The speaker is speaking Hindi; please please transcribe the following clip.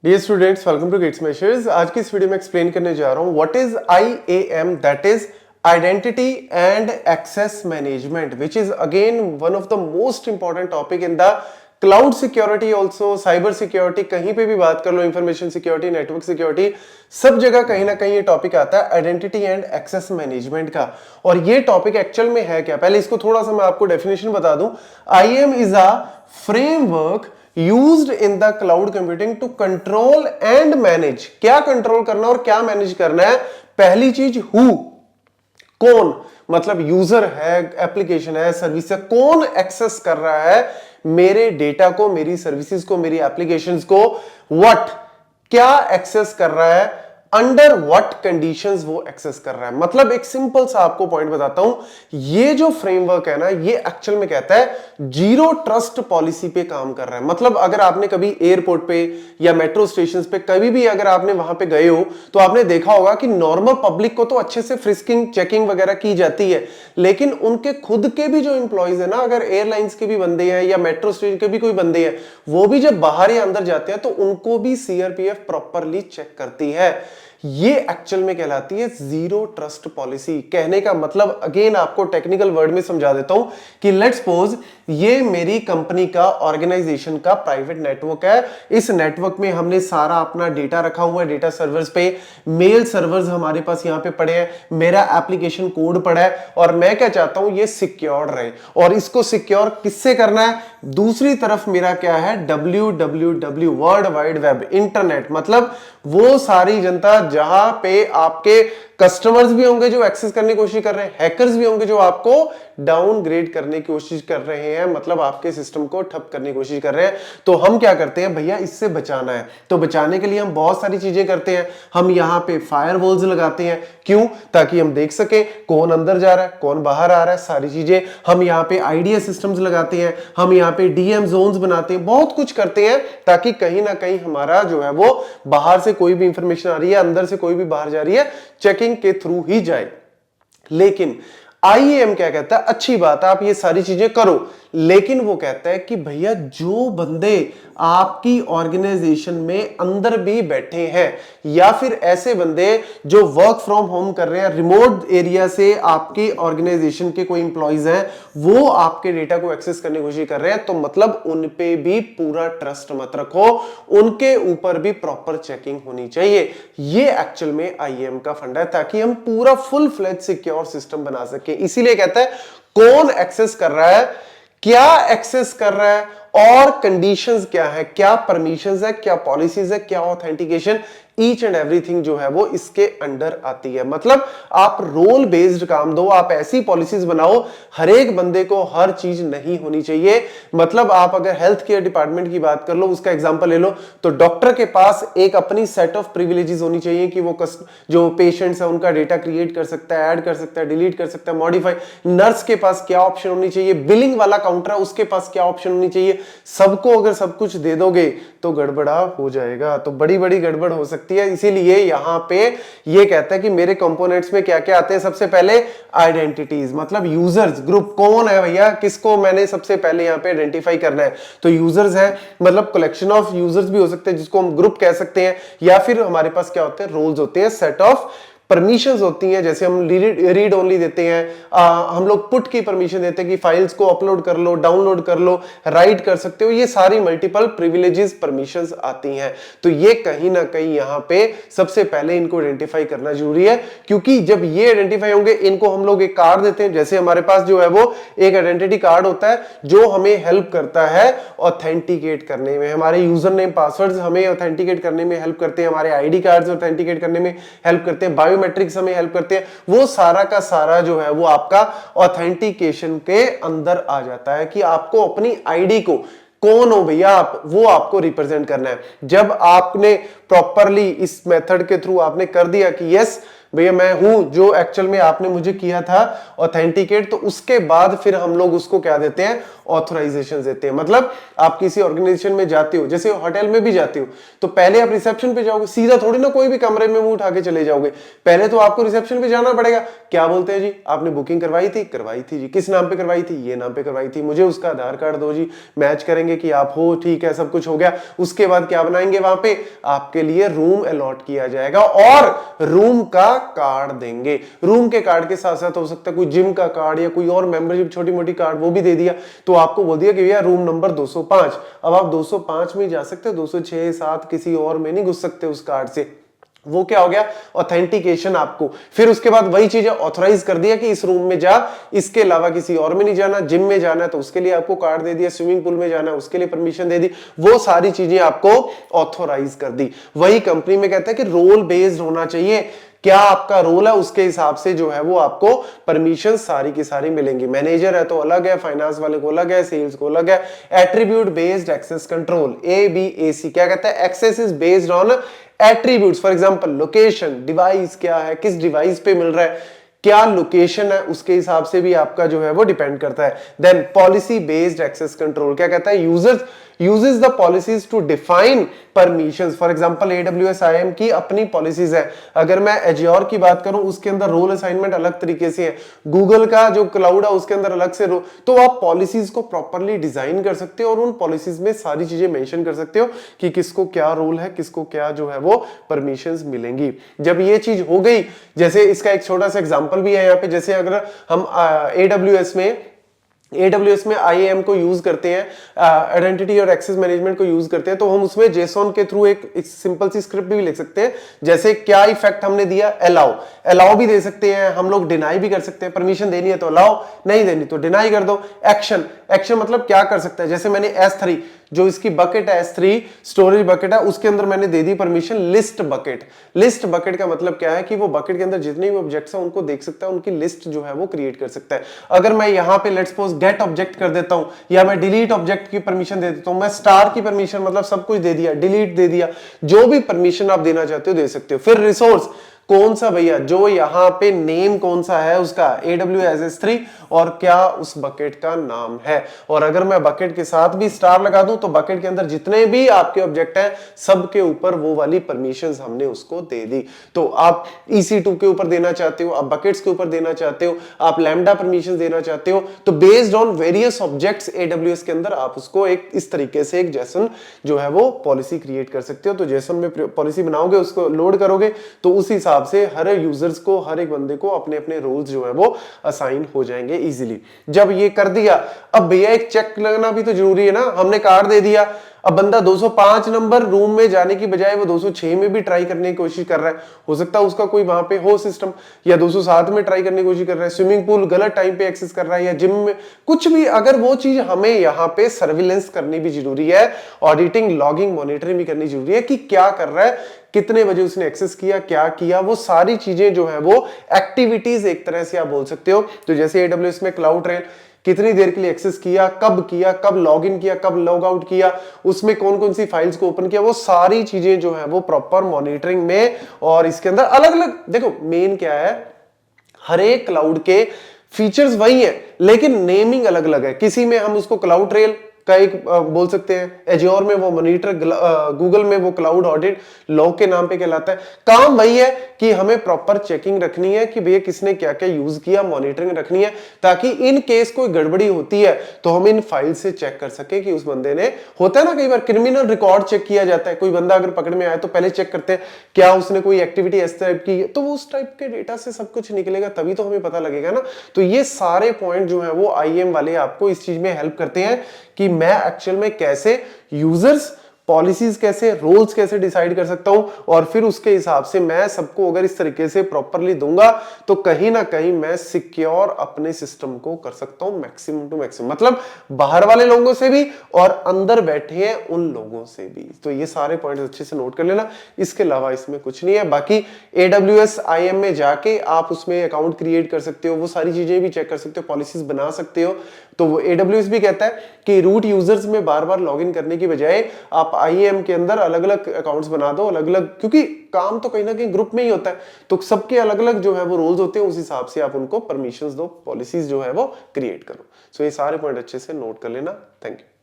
Dear students, welcome to Gate Smashers. आज की इस वीडियो में एक्सप्लेन करने जा रहा हूं what is IAM, that is identity and access management, which is again one of the most important topic in the cloud security, also cyber security. कहीं पे भी बात कर लो, इंफॉर्मेशन सिक्योरिटी, नेटवर्क सिक्योरिटी, सब जगह कहीं ना कहीं ये टॉपिक आता है आइडेंटिटी एंड एक्सेस मैनेजमेंट का। और ये टॉपिक एक्चुअल में है क्या, पहले इसको थोड़ा सा मैं आपको डेफिनेशन बता दूं। IAM is a framework used in the cloud computing to control and manage। क्या कंट्रोल करना और क्या मैनेज करना है? पहली चीज who, कौन, मतलब यूजर है, एप्लीकेशन है, सर्विस है, कौन एक्सेस कर रहा है मेरे डेटा को, मेरी सर्विसेज को, मेरी एप्लीकेशंस को। व्हाट, क्या एक्सेस कर रहा है, अंडर व्हाट कंडीशंस वो एक्सेस कर रहा है। मतलब एक सिंपल सा आपको पॉइंट बताता हूं, ये जो फ्रेमवर्क है ना, ये एक्चुअल में कहता है जीरो ट्रस्ट पॉलिसी पे काम कर रहा है। मतलब अगर आपने कभी एयरपोर्ट पे या मेट्रो स्टेशन पे कभी भी अगर आपने वहां पे गए हो तो आपने देखा होगा कि नॉर्मल पब्लिक को तो अच्छे से फ्रिस्किंग, चेकिंग वगैरह की जाती है, लेकिन उनके खुद के भी जो इंप्लॉइज है ना, अगर एयरलाइंस के भी बंदे हैं या मेट्रो स्टेशन के भी कोई बंदे हैं, वो भी जब बाहर या अंदर जाते हैं तो उनको भी CRPF प्रॉपरली चेक करती है। ये एक्चुअल में कहलाती है जीरो ट्रस्ट पॉलिसी। कहने का मतलब अगेन आपको टेक्निकल वर्ड में समझा देता हूं कि लेट्स सपोज ये मेरी कंपनी का, ऑर्गेनाइजेशन का प्राइवेट नेटवर्क है। इस नेटवर्क में हमने सारा अपना डेटा रखा हुआ है, डेटा सर्वर्स पे, मेल सर्वर्स हमारे पास यहां पे पड़े हैं, मेरा एप्लीकेशन कोड पड़ा है, और मैं क्या चाहता हूं ये सिक्योर रहे। और इसको सिक्योर किससे करना है? दूसरी तरफ मेरा क्या है, www, world wide web, internet, मतलब वो सारी जनता जहां पे आपके कस्टमर्स भी होंगे जो एक्सेस करने की कोशिश कर रहे हैं, हैकर्स भी होंगे जो आपको डाउनग्रेड करने की कोशिश कर रहे हैं, मतलब आपके सिस्टम को ठप करने की कोशिश कर रहे हैं। तो हम क्या करते हैं भैया, इससे बचाना है। तो बचाने के लिए हम बहुत सारी चीजें करते हैं। हम यहां पे फायरवॉल्स लगाते हैं। क्यों? ताकि हम देख सके कौन अंदर जा रहा है, कौन बाहर आ रहा है, सारी चीजें। हम यहाँ पे आइडिया सिस्टम्स लगाते हैं, हम यहाँ पे DM जोन्स बनाते हैं, बहुत कुछ करते हैं ताकि कहीं ना कहीं हमारा जो है वो बाहर से कोई भी इंफॉर्मेशन आ रही है, अंदर से कोई भी बाहर जा रही है, चेकिंग के थ्रू ही जाए। लेकिन IAM क्या कहता है, अच्छी बात है आप ये सारी चीजें करो, लेकिन वो कहता है कि भैया जो बंदे आपकी ऑर्गेनाइजेशन में अंदर भी बैठे हैं, या फिर ऐसे बंदे जो वर्क फ्रॉम होम कर रहे हैं, रिमोट एरिया से आपके ऑर्गेनाइजेशन के कोई इंप्लॉइज हैं, वो आपके डेटा को एक्सेस करने की कोशिश कर रहे हैं, तो मतलब उन पे भी पूरा ट्रस्ट मत रखो, उनके ऊपर भी प्रॉपर चेकिंग होनी चाहिए। ये एक्चुअल में IAM का फंडा है, ताकि हम पूरा फुल फ्लेज सिक्योर सिस्टम बना सके। इसीलिए कहता है कौन एक्सेस कर रहा है, क्या एक्सेस कर रहा है, और कंडीशंस क्या है, क्या परमिशंस है, क्या पॉलिसीज है, क्या ऑथेंटिकेशन, ईच एंड एवरीथिंग जो है वो इसके अंडर आती है। मतलब आप रोल बेस्ड काम दो, आप ऐसी पॉलिसीज बनाओ, हर एक बंदे को हर चीज नहीं होनी चाहिए। मतलब आप अगर हेल्थ केयर डिपार्टमेंट की बात कर लो, उसका एग्जांपल ले लो, तो डॉक्टर के पास एक अपनी सेट ऑफ प्रिविलेजेस होनी चाहिए कि वो जो पेशेंट्स है उनका डेटा क्रिएट कर सकता है, ऐड कर सकता है, डिलीट कर सकता है, मॉडिफाई। नर्स के पास क्या ऑप्शन होनी चाहिए, बिलिंग वाला काउंटर है उसके पास क्या ऑप्शन होनी चाहिए। सबको अगर सब कुछ दे दोगे तो गड़बड़ा हो जाएगा, तो बड़ी बड़ी गड़बड़ हो सकती है। इसीलिए यहां पे ये कहता है कि मेरे कंपोनेंट्स में क्या क्या आते हैं। सबसे पहले आइडेंटिटीज, मतलब यूजर्स ग्रुप, कौन है भैया, किसको मैंने सबसे पहले यहां पे आइडेंटिफाई करना है। तो यूजर्स है, मतलब कलेक्शन ऑफ यूजर्स भी हो सकते हैं जिसको हम ग्रुप कह सकते हैं, या फिर हमारे पास क्या होते हैं, रोल्स होते हैं, सेट ऑफ परमिशंस होती हैं। जैसे हम रीड ओनली देते हैं, हम लोग पुट की परमिशन देते हैं कि फाइल्स को अपलोड कर लो, डाउनलोड कर लो, राइट कर सकते हो। ये सारी मल्टीपल प्रिविलेजेस, परमिशंस आती हैं। तो ये कहीं ना कहीं यहां पे सबसे पहले इनको आइडेंटिफाई करना जरूरी है, क्योंकि जब ये आइडेंटिफाई होंगे, इनको हम लोग एक कार्ड देते हैं। जैसे हमारे पास जो है वो एक आइडेंटिटी कार्ड होता है जो हमें हेल्प करता है ऑथेंटिकेट करने में, हमारे यूजर नेम पासवर्ड्स हमें ऑथेंटिकेट करने में हेल्प करते हैं, हमारे ID कार्ड्स ऑथेंटिकेट करने में हेल्प करते हैं, बायोमेट्रिक्स हमें हेल्प करते हैं। वो सारा का सारा जो है वो आपका ऑथेंटिकेशन के अंदर आ जाता है कि आपको अपनी ID को, कौन हो भैया आप, वो आपको रिप्रेजेंट करना है। जब आपने प्रॉपरली इस मेथड के थ्रू आपने कर दिया कि यस भैया मैं हूं जो एक्चुअल में आपने मुझे किया था ऑथेंटिकेट, तो उसके बाद फिर हम लोग उसको क्या देते हैं, ऑथराइजेशन देते हैं। मतलब आप किसी ऑर्गेनाइजेशन में जाते हो, जैसे होटल में भी जाते हो, तो पहले आप रिसेप्शन पे जाओगे, सीधा थोड़ी ना कोई भी कमरे में मुंह उठा के चले जाओगे, पहले तो आपको रिसेप्शन पे जाना पड़ेगा। क्या बोलते हैं जी, आपने बुकिंग करवाई थी? करवाई थी जी। किस नाम पे करवाई थी? ये नाम पे करवाई थी। मुझे उसका आधार कार्ड दो जी, मैच करेंगे कि आप हो, ठीक है, सब कुछ हो गया। उसके बाद क्या बनाएंगे, वहां पे आपके लिए रूम अलॉट किया जाएगा और रूम का कार्ड देंगे। रूम के कार्ड के साथ साथ हो सकता है कोई जिम का कार्ड या कोई और मेंबरशिप छोटी मोटी कार्ड, वो भी दे दिया। तो आपको बोल दिया कि भैया रूम नंबर 205। अब आप 205 में जा सकते हो, 206, 7 किसी और में नहीं घुस सकते उस कार्ड से। वो क्या हो गया, ऑथेंटिकेशन आपको। फिर उसके बाद वही चीजें ऑथराइज कर दिया कि इस रूम में जा, इसके अलावा किसी और में नहीं जाना। जिम में जाना है तो उसके लिए आपको कार्ड दे दिया, स्विमिंग पूल में जाना है उसके लिए परमिशन दे दी, वो सारी चीजें आपको ऑथोराइज कर दी। वही कंपनी में कहता है कि रोल बेस्ड होना चाहिए, क्या आपका रोल है उसके हिसाब से जो है वो आपको परमिशन सारी की सारी मिलेंगी। मैनेजर है तो अलग है, फाइनेंस वाले को अलग है, सेल्स को अलग है। Attribute based access control, ABAC क्या कहता है, access is based on attributes. For example location, device क्या है, किस डिवाइस पे मिल रहा है, क्या लोकेशन है, उसके हिसाब से भी आपका जो है वो डिपेंड करता है। Then policy based access control क्या कहता है, users uses the policies to define permissions। For example AWS IAM की अपनी पॉलिसीज है। अगर मैं Azure की बात करूं, उसके अंदर रोल असाइनमेंट अलग तरीके से है, गूगल का जो क्लाउड है उसके अंदर अलग से रोल। तो आप पॉलिसीज को प्रॉपर्ली डिजाइन कर सकते हो और उन पॉलिसीज में सारी चीजें मेंशन कर सकते हो कि किसको क्या रोल है, किसको क्या जो है वो परमिशंस मिलेंगी। जब ये चीज हो गई, जैसे इसका एक छोटा सा एग्जांपल भी है यहाँ पे, जैसे अगर हम AWS में IAM को यूज करते हैं, आइडेंटिटी और एक्सेस मैनेजमेंट को यूज करते हैं, तो हम उसमें JSON के थ्रू एक सिंपल सी स्क्रिप्ट भी लिख सकते हैं। जैसे क्या इफेक्ट हमने दिया, अलाउ भी दे सकते हैं हम लोग, डिनाई भी कर सकते हैं। परमिशन देनी है तो अलाउ, नहीं देनी तो डिनाई कर दो। एक्शन मतलब क्या कर सकता है, जैसे मैंने S3 जो इसकी बकेट है, S3 स्टोरेज बकेट है, उसके अंदर मैंने दे दी permission list bucket. List bucket का मतलब क्या है कि वो बकेट के अंदर जितने भी ऑब्जेक्ट्स हैं उनको देख सकता है, उनकी लिस्ट जो है वो क्रिएट कर सकता है। अगर मैं यहां पे लेट्स सपोज गेट ऑब्जेक्ट कर देता हूं या मैं डिलीट ऑब्जेक्ट की परमिशन दे देता हूं, मैं स्टार की परमिशन मतलब सब कुछ दे दिया, डिलीट दे दिया, जो भी परमिशन आप देना चाहते हो दे सकते हो। फिर रिसोर्स कौन सा भैया, जो यहां पे नेम कौन सा है उसका, AWS S3, और क्या उस बकेट का नाम है। और अगर मैं बकेट के साथ भी स्टार लगा दूं तो बकेट के अंदर जितने भी आपके ऑब्जेक्ट हैं सबके ऊपर वो वाली परमिशंस हमने उसको दे दी। तो आप EC2 के ऊपर देना चाहते हो, आप बकेट्स के ऊपर देना चाहते हो, आप लैम्डा परमिशंस देना चाहते हो, तो based on various objects AWS के अंदर आप उसको एक इस तरीके से एक JSON जो है वो पॉलिसी क्रिएट कर सकते हो। तो JSON में पॉलिसी बनाओगे, उसको लोड करोगे, तो उस हिसाब से हर यूजर्स को, हर एक बंदे को अपने अपने रोल्स जो है वो असाइन हो जाएंगे इजीली। जब ये कर दिया, अब भैया एक चेक लगना भी तो जरूरी है ना, हमने कार्ड दे दिया, अब बंदा 205 नंबर रूम में जाने की बजाय वो 206 में भी ट्राई करने की कोशिश कर रहा है, हो सकता है उसका कोई वहां पे हो सिस्टम, या 207 में ट्राई करने की कोशिश कर रहा है, स्विमिंग पूल गलत टाइम पे एक्सेस कर रहा है, या जिम में कुछ भी, अगर वो चीज हमें यहाँ पे सर्विलेंस करनी भी जरूरी है, ऑडिटिंग, लॉगिंग, मॉनिटरिंग भी करनी जरूरी है कि क्या कर रहा है, कितने बजे उसने एक्सेस किया, क्या किया, वो सारी चीजें जो है वो एक्टिविटीज एक तरह से आप बोल सकते हो। तो जैसे AWS में क्लाउड ट्रेन कितनी देर के लिए एक्सेस किया, कब लॉग इन किया, कब लॉग आउट किया, उसमें कौन कौन सी फाइल्स को ओपन किया, वो सारी चीजें जो है वो प्रॉपर मॉनिटरिंग में। और इसके अंदर अलग अलग देखो, मेन क्या है, हर एक क्लाउड के फीचर्स वही है लेकिन नेमिंग अलग अलग है। किसी में हम उसको क्लाउड ट्रेल का एक बोल सकते हैं, एज्योर में वो मॉनिटर, गूगल में वो क्लाउड ऑडिट लॉग के नाम पे कहलाता है। काम वही है कि हमें प्रॉपर चेकिंग रखनी है कि भैया किसने क्या क्या यूज किया, मॉनिटरिंग रखनी है, ताकि इन केस कोई गड़बड़ी होती है तो हम इन फाइल से चेक कर सके कि उस बंदे ने, होता है ना कई बार क्रिमिनल रिकॉर्ड चेक किया जाता है, कोई बंदा अगर पकड़ में आए तो पहले चेक करते हैं क्या उसने कोई एक्टिविटी इस टाइप की, तो वो उस टाइप के डेटा से सब कुछ निकलेगा, तभी तो हमें पता लगेगा ना। तो ये सारे पॉइंट जो है वो IAM वाले आपको इस चीज में हेल्प करते हैं कि मैं एक्चुअल में कैसे यूजर्स, पॉलिसीज कैसे, रोल्स कैसे डिसाइड कर सकता हूं, और फिर उसके हिसाब से मैं सबको अगर इस तरीके से प्रॉपरली दूंगा तो कहीं ना कहीं मैं सिक्योर अपने सिस्टम को कर सकता हूं मैक्सिमम टू मैक्सिमम, मतलब बाहर वाले लोगों से भी और अंदर बैठे हैं उन लोगों से भी। तो ये सारे पॉइंट्स अच्छे से नोट कर लेना, इसके अलावा इसमें कुछ नहीं है। बाकी AWS IAM में जाके आप उसमें अकाउंट क्रिएट कर सकते हो, वो सारी चीजें भी चेक कर सकते हो, पॉलिसीज बना सकते हो। तो वो AWS भी कहता है कि रूट यूजर्स में बार बार लॉगिन करने की बजाय आप आईएएम के अंदर अलग अलग अकाउंट्स बना दो, अलग अलग, क्योंकि काम तो कहीं ना कहीं ग्रुप में ही होता है, तो सबके अलग अलग जो है वो रोल्स होते हैं, उस हिसाब से आप उनको परमिशंस दो, पॉलिसीज जो है वो क्रिएट करो। सो ये सारे पॉइंट अच्छे से नोट कर लेना। Thank you.